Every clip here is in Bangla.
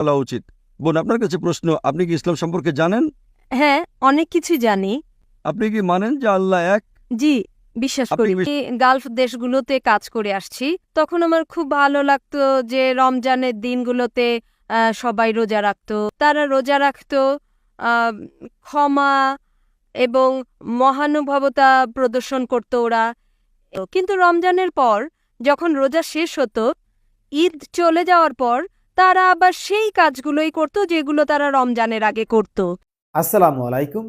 বলা উচিত। বোন, আপনার কাছে প্রশ্ন, আপনি কি ইসলাম সম্পর্কে জানেন? হ্যাঁ, অনেক কিছু জানি। আপনি কি মানেন যে আল্লাহ এক? জি, বিশ্বাস আপনি করি। আমি গালফ দেশগুলোতে কাজ করে আসছি। তখন আমার খুব ভালো লাগতো যে রমজানের দিনগুলোতে সবাই রোজা রাখতো। তারা রোজা রাখতো, আহ, ক্ষমা এবং মহানুভবতা প্রদর্শন করতো ওরা। কিন্তু রমজানের পর যখন রোজা শেষ হতো, ঈদ চলে যাওয়ার পর তারা আবার সেই কাজগুলোই করতো যেগুলো তারা রমজানের আগে করত। আসসালামু আলাইকুম।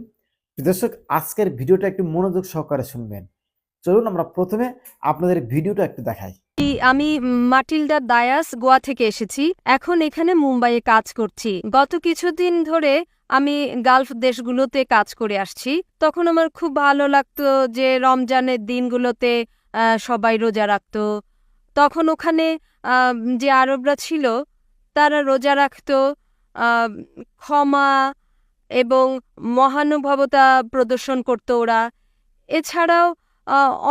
প্রিয় দর্শক, আজকের ভিডিওটা একটু মনোযোগ সহকারে শুনবেন। চলুন আমরা প্রথমে আপনাদের ভিডিওটা একটু দেখাই। আমি মাটিল্ডা দায়াস, গোয়া থেকে এসেছি। এখন এখানে মুম্বাইয়ে কাজ করছি। গত কিছুদিন ধরে আমি গালফ দেশগুলোতে কাজ করে আসছি। তখন আমার খুব ভালো লাগতো যে রমজানের দিনগুলোতে সবাই রোজা রাখতো। তখন ওখানে যে আরবরা ছিল তারা রোজা রাখতো, আহ, ক্ষমা এবং মহানুভবতা প্রদর্শন করতো ওরা। এছাড়াও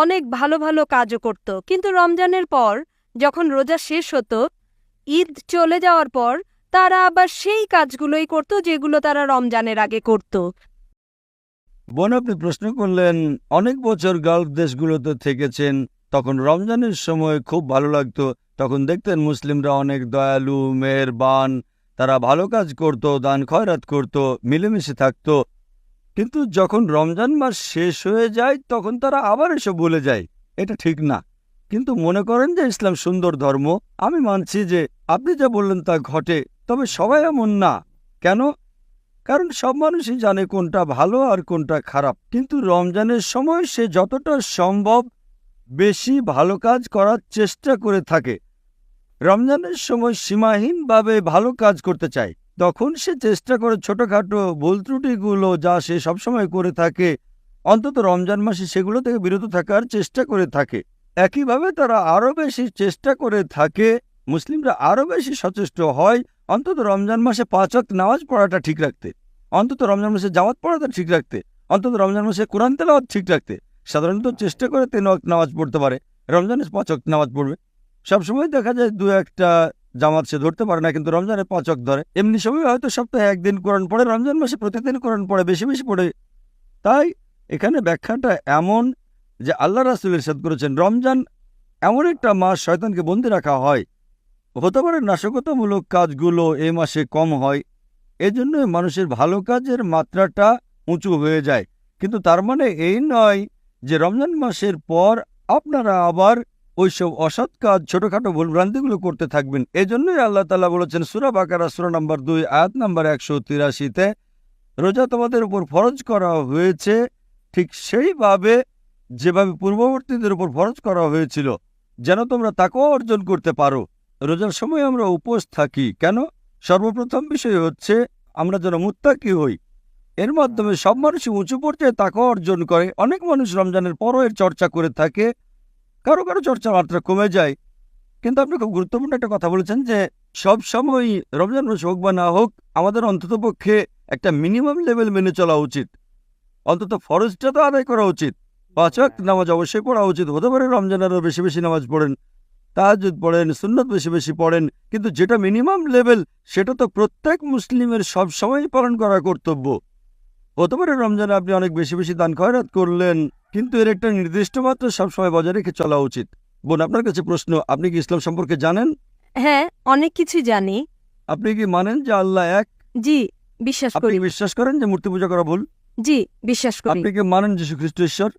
অনেক ভালো ভালো কাজও করত। কিন্তু রমজানের পর যখন রোজা শেষ হতো, ঈদ চলে যাওয়ার পর তারা আবার সেই কাজগুলোই করত যেগুলো তারা রমজানের আগে করত। বোন, আপনি প্রশ্ন করলেন, অনেক বছর গালফ দেশগুলোতে থেকেছেন, তখন রমজানের সময় খুব ভালো লাগতো। তখন দেখতেন মুসলিমরা অনেক দয়ালু, মেহেরবান, তারা ভালো কাজ করত, দান খয়রাত করত, মিলেমিশে থাকতো। কিন্তু যখন রমজান মাস শেষ হয়ে যায় তখন তারা আবার এসব ভুলে যায়। এটা ঠিক না। কিন্তু মনে করেন যে ইসলাম সুন্দর ধর্ম। আমি মানছি যে আপনি যা বললেন তা ঘটে, তবে সবাই এমন না। কেন? কারণ সব মানুষই জানে কোনটা ভালো আর কোনটা খারাপ। কিন্তু রমজানের সময় সে যতটা সম্ভব বেশি ভালো কাজ করার চেষ্টা করে থাকে। রমজানের সময় সীমাহীনভাবে ভালো কাজ করতে চায়। তখন সে চেষ্টা করে ছোটখাটো ভুল ত্রুটিগুলো যা সে সবসময় করে থাকে, অন্তত রমজান মাসে সেগুলো থেকে বিরত থাকার চেষ্টা করে থাকে। একইভাবে তারা আরও বেশি চেষ্টা করে থাকে, মুসলিমরা আরও বেশি সচেষ্ট হয় অন্তত রমজান মাসে 5 ওয়াক্ত নামাজ পড়াটা ঠিক রাখতে, অন্তত রমজান মাসে জামাত পড়াটা ঠিক রাখতে, অন্তত রমজান মাসে কোরআন তেলাওয়াত ঠিক রাখতে। সাধারণত চেষ্টা করে 3 ওয়াক্ত নামাজ পড়তে পারে, রমজানে 5 ওয়াক্ত নামাজ পড়বে। সবসময় দেখা যায় 2-1টা জামাত সে ধরতে পারে না, কিন্তু রমজানে 5 ওয়াক্ত ধরে। এমনি সময় হয়তো সপ্তাহে একদিন কোরআন পড়ে, রমজান মাসে প্রতিদিন কোরআন পড়ে, বেশি বেশি পড়ে। তাই এখানে ব্যাখ্যাটা এমন যে আল্লাহ রাসূল ইরশাদ করেছেন, রমজান এমন একটা মাস শয়তানকে বন্দি রাখা হয়। হতে পারে নাশকতামূলক কাজগুলো এই মাসে কম হয়, এজন্য মানুষের ভালো কাজের মাত্রাটা উঁচু হয়ে যায়। কিন্তু তার মানে এই নয় যে রমজান মাসের পর আপনারা আবার ওইসব অসৎ কাজ, ছোটখাটো ভুলভ্রান্তিগুলো করতে থাকবেন। এজন্যই আল্লাহ তাআলা বলেছেন সূরা বাকারা সূরা নম্বর 2 আয়াত নম্বর 183-তে, রোজা তোমাদের উপর ফরজ করা হয়েছে ঠিক সেইভাবে যেভাবে পূর্ববর্তীদের উপর ফরজ করা হয়েছিল, যেন তোমরা তাকওয়া অর্জন করতে পারো। রোজার সময় আমরা উপোস থাকি কেন? সর্বপ্রথম বিষয় হচ্ছে আমরা যেন মুত্তাকি হই। এর মাধ্যমে সব মানুষই উঁচু পর্যায়ে তাকওয়া অর্জন করে। অনেক মানুষ রমজানের পরও এর চর্চা করে থাকে, কারো কারো চর্চার মাত্রা কমে যায়। কিন্তু আপনি খুব গুরুত্বপূর্ণ একটা কথা বলেছেন যে সব সময় রমজান মাস হোক বা না হোক, আমাদের অন্ততপক্ষে একটা মিনিমাম লেভেল মেনে চলা উচিত। অন্তত ফরজটা তো আদায় করা উচিত। 5 ওয়াক্ত নামাজ অবশ্যই পড়া উচিত। হতে পারে রমজান আরও বেশি বেশি নামাজ পড়েন, তাহাজ্জুদ পড়েন, সুন্নত বেশি বেশি পড়েন, কিন্তু যেটা মিনিমাম লেভেল সেটা তো প্রত্যেক মুসলিমের সব সময় পালন করা কর্তব্য। হতে পারে রমজানে আপনি অনেক বেশি বেশি দান খয়রাত করলেন, কিন্তু এর একটা নির্দিষ্ট মাত্রা সবসময় বজায় রেখে চলা উচিত। বোন, আপনার কাছে প্রশ্ন, আপনি কি ইসলাম সম্পর্কে জানেন? হ্যাঁ, অনেক কিছু জানি। আপনি কি মানেন যে আল্লাহ এক? জি, বিশ্বাস আপনি করি। কি বিশ্বাস করেন যে মূর্তি পূজা করা ভুল? জি, বিশ্বাস করি। আপনি কি মানেন যীশু খ্রিস্ট ঈশ্বর?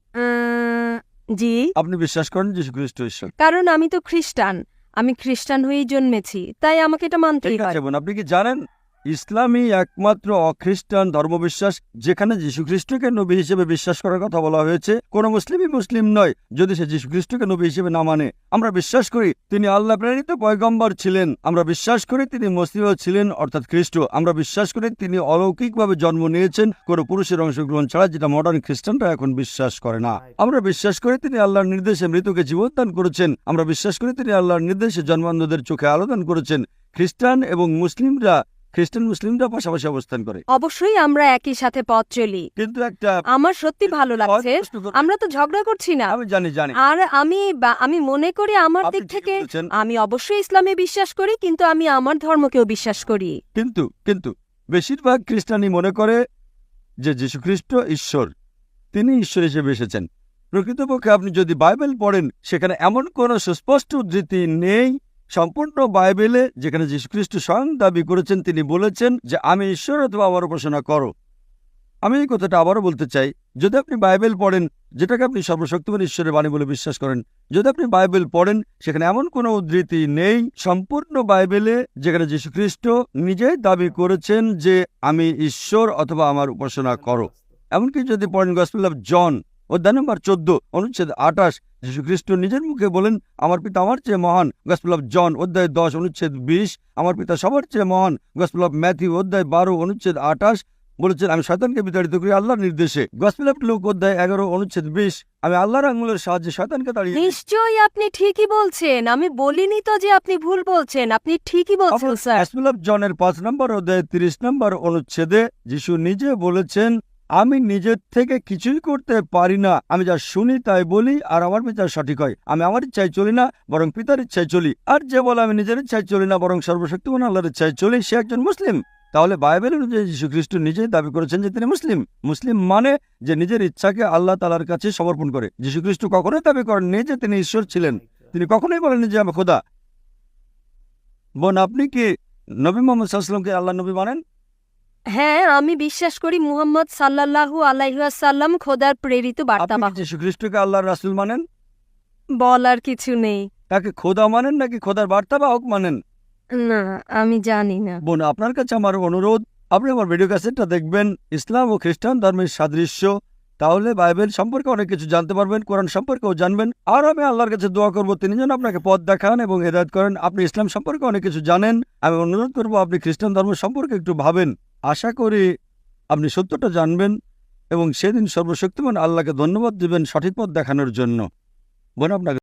জি, আপনি বিশ্বাস করেন যীশু খ্রিস্ট ঈশ্বর? কারণ আমি তো খ্রিস্টান। আমি খ্রিস্টান হয়েই জন্মেছি, তাই আমাকে এটা মানতেই ঠিক আছে হয়। বোন, আপনি কি জানেন ইসলামই একমাত্র অখ্রিস্টান ধর্মবিশ্বাস যেখানে যীশুখ্রিস্টকে নবী হিসেবে বিশ্বাস করার কথা বলা হয়েছে। কোন মুসলিমই মুসলিম নয় যদি সে যীশুখ্রিস্টকে নবী হিসেবে না মানে। আমরা বিশ্বাস করি তিনি আল্লাহ প্রেরিত পয়গম্বর ছিলেন। আমরা বিশ্বাস করি তিনি মসিহ ছিলেন, অর্থাৎ খ্রিস্ট। আমরা বিশ্বাস করি তিনি অলৌকিকভাবে জন্ম নিয়েছেন কোনো পুরুষের অংশগ্রহণ ছাড়া, যেটা মডার্ন খ্রিস্টানরা এখন বিশ্বাস করে না। আমরা বিশ্বাস করি তিনি আল্লাহর নির্দেশে মৃতকে জীবন দান করেছেন। আমরা বিশ্বাস করি তিনি আল্লাহর নির্দেশে জন্মান্ধদের চোখে আলো দান করেছেন। খ্রিস্টান এবং মুসলিমরা খ্রিস্টান মুসলিমরা পাশাপাশি অবস্থান করে। অবশ্যই আমরা একই সাথে পথ চলি। কিন্তু একটা আমার সত্যি ভালো লাগছে, প্রশ্ন করতে- আমরা তো ঝগড়া করছি না। আমি জানি জানি আর আমি মনে করি আমার আপনি দিক ঠিকই থেকে বলেছেন। আমি অবশ্যই ইসলামে বিশ্বাস করি, কিন্তু আমি আমার ধর্মকেও বিশ্বাস করি। কিন্তু কিন্তু বেশিরভাগ খ্রিস্টানই মনে করে যে যীশুখ্রিস্ট ঈশ্বর, তিনি ঈশ্বর হিসেবে এসেছেন। প্রকৃতপক্ষে আপনি যদি বাইবেল পড়েন সেখানে এমন কোনো সুস্পষ্ট উদ্ধৃতি নেই সম্পূর্ণ বাইবেলে যেখানে যীশুখ্রিস্ট স্বয়ং দাবি করেছেন, তিনি বলেছেন যে আমি ঈশ্বর অথবা আমার উপাসনা করো। আমি এই কথাটা আবারও বলতে চাই, যদি আপনি বাইবেল পড়েন, যেটাকে আপনি সর্বশক্তিমান ঈশ্বরের বাণী বলে বিশ্বাস করেন, যদি আপনি বাইবেল পড়েন সেখানে এমন কোনো উদ্ধৃতি নেই সম্পূর্ণ বাইবেলে যেখানে যীশুখ্রিস্ট নিজেই দাবি করেছেন যে আমি ঈশ্বর অথবা আমার উপাসনা করো। এমনকি যদি পড়েন গসপেল অফ জন অধ্যায় নম্বর 14 অনুচ্ছেদ 28, যীশুখ্রিস্ট নিজের মুখে বলেন আমার পিতা আমার চেয়ে মহান। গসপেল অফ জন অধ্যায় 10 অনুচ্ছেদ 20, আমার পিতা সবার চেয়ে মহান। গসপেল অফ ম্যাথিউ অধ্যায় 12 অনুচ্ছেদ 28 বলেছেন আমি শয়তানকে বিতাড়িত করি আল্লাহর নির্দেশে। গসপেল অফ লুক অধ্যায় 11 অনুচ্ছেদ 20, আমি আল্লাহর আঙুলের সাহায্যে শয়তানকে তাড়িয়ে দিই। নিশ্চয়ই আপনি ঠিকই বলছেন, আমি বলিনি তো যে আপনি ভুল বলছেন, আপনি ঠিকই বলছেন স্যার। গসপেল অফ জনের 5 নম্বর অধ্যায় 30 নম্বর অনুচ্ছেদে যিশু নিজে বলেছেন আমি নিজের থেকে কিছুই করতে পারি না, আমি যা শুনি তাই বলি আর আমার বিচার সঠিক হয়। আমি আমার ইচ্ছায় চলি না বরং পিতার ইচ্ছায় চলি। আর যে বলে আমি নিজের ইচ্ছায় চলি না বরং সর্বশক্তিমান আল্লাহর ইচ্ছায় চলি, সে একজন মুসলিম। তাহলে বাইবেল অনুযায়ী যীশু খ্রিস্ট নিজেই দাবি করেছেন যে তিনি মুসলিম। মুসলিম মানে যে নিজের ইচ্ছাকে আল্লাহ তাআলার কাছে সমর্পণ করে। যীশু খ্রিস্ট কখনোই দাবি করেননি যে তিনি ঈশ্বর ছিলেন, তিনি কখনোই বলেননি যে আমি খোদা। বোন, আপনি কি নবী মোহাম্মদ সাল্লাল্লাহু আলাইহি ওয়াসাল্লামকে আল্লাহর নবী মানেন? হ্যাঁ, আমি বিশ্বাস করি মুহাম্মদ সাল্লাল্লাহু আলাইহি ওয়াসাল্লাম খোদার প্রেরিত আপনি বার্তাবাহক। কি যীশু খ্রিস্টকে আল্লাহর রাসূল মানেন? বলার কিছু নেই। তাকে খোদা মানেন নাকি খোদার বার্তাবাহক মানেন? না, আমি জানি না। বোন, আপনার কাছে আমার অনুরোধ, আপনি আমার ভিডিও ক্যাসেটটা দেখবেন, ইসলাম ও খ্রিস্টান ধর্মের সাদৃশ্য। তাহলে বাইবেল সম্পর্কে অনেক কিছু জানতে পারবেন, কোরআন সম্পর্কেও জানবেন। আর আমি আল্লাহর কাছে দোয়া করব তিনি যেন আপনাকে পথ দেখান এবং হেদায়েত করেন। আপনি ইসলাম সম্পর্কে অনেক কিছু জানেন, আমি অনুরোধ করব আপনি খ্রিস্টান ধর্ম সম্পর্কে একটু ভাবেন। আশা করি আপনি সত্যটা জানবেন এবং সেদিন সর্বশক্তিমান আল্লাহকে ধন্যবাদ দিবেন সঠিক পথ দেখানোর জন্য। বোন, আপনাকে